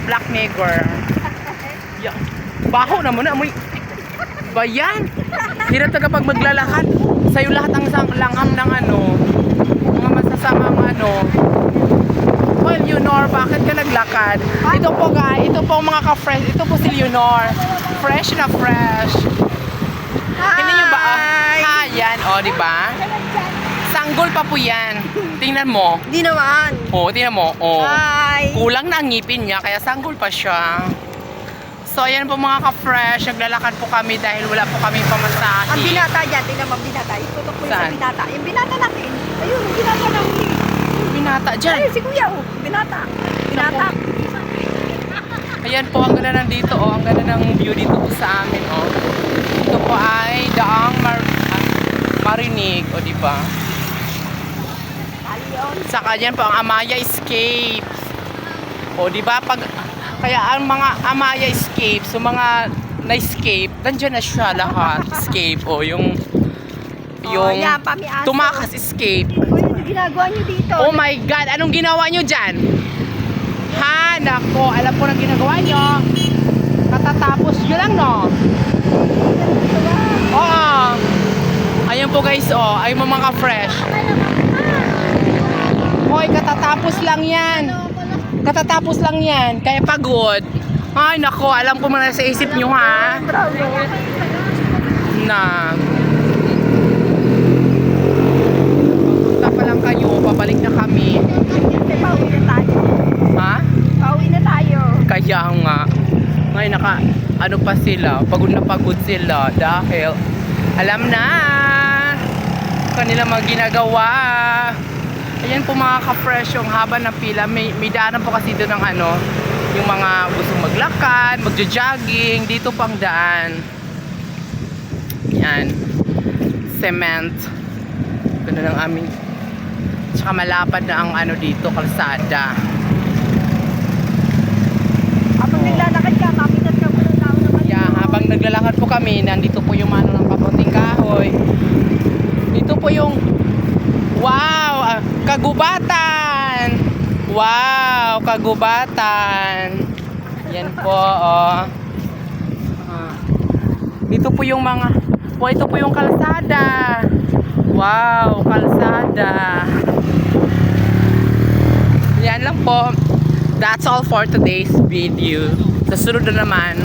black nigger. Yeah. Baho naman na, amoy. Ba yan? Hirap na kapag maglalakad. Sa'yo lahat ang langham ng ano, mga masasamang ano. Well, Leonor, bakit ka naglakad? Ito po guys, ito po mga ka-fresh. Ito po si Leonor. Fresh na fresh. Hindi nyo ba? Ah, yan. O, di ba? Sanggol pa po yan. Tingnan mo. Di naman. O, tingnan mo. O. Hi. Kulang na ang ngipin niya, kaya sanggol pa siya. So, ayan po mga ka-fresh. Naglalakad po kami dahil wala po kami pamasahe. Ang binata dyan, tingnan mo binata. Itutok po yung sa Saan? binata. Yung binata natin. Ayun, yung binata natin. Binata dyan. Ay, si kuya, oh. Binata. Binata. Ayan po, ang ganda nandito, oh. Ang ganda ng view dito po sa amin, oh. Ito po ay Daang Marinig, o, di ba? Aliyon. Saka dyan po ang Amaya Escapes. O, di ba? Kaya ang mga Amaya Escapes, so mga na-escape, nandyan na siya lahat. Escape, o, yung yan, pamiaso. tumakas escape. Uy, ano ginagawa nyo dito? Oh my God, anong ginawa nyo dyan? Ha, nako, alam ko na ginagawa nyo. Katatapos nyo lang, no? Oo. Ayan po guys, oh, ay mga fresh. Hoy, katatapos lang yan. Katatapos lang yan, kaya pagod. Ay, nako, alam ko muna sa isip nyo, ha? Na. Punta pa lang kayo, pabalik na kami. Pauwi na tayo. Ha? Pauwi na tayo. Kaya nga. Ngayon ano pa sila, pagod na pagod sila dahil alam na kanila mga ginagawa. Ayan po mga ka-fresh, yung haba ng pila. May daanan po kasi doon ng ano, yung mga gustong maglakad, magja-jogging, dito pang daan. Yan. Cement. Ganda ng aming. Tsaka malapad na ang ano dito, kalsada. Habang naglalakad ka, mapitat ka muna tao naman. Yeah, habang naglalakad po kami, nandito po yung ano ng kapunting kahoy. Dito po yung wow, kagubatan. Wow, kagubatan. Yan po, oh. Dito po yung mga ito po yung kalsada. Wow, kalsada. Yan lang po. That's all for today's video. Sa sunod na naman,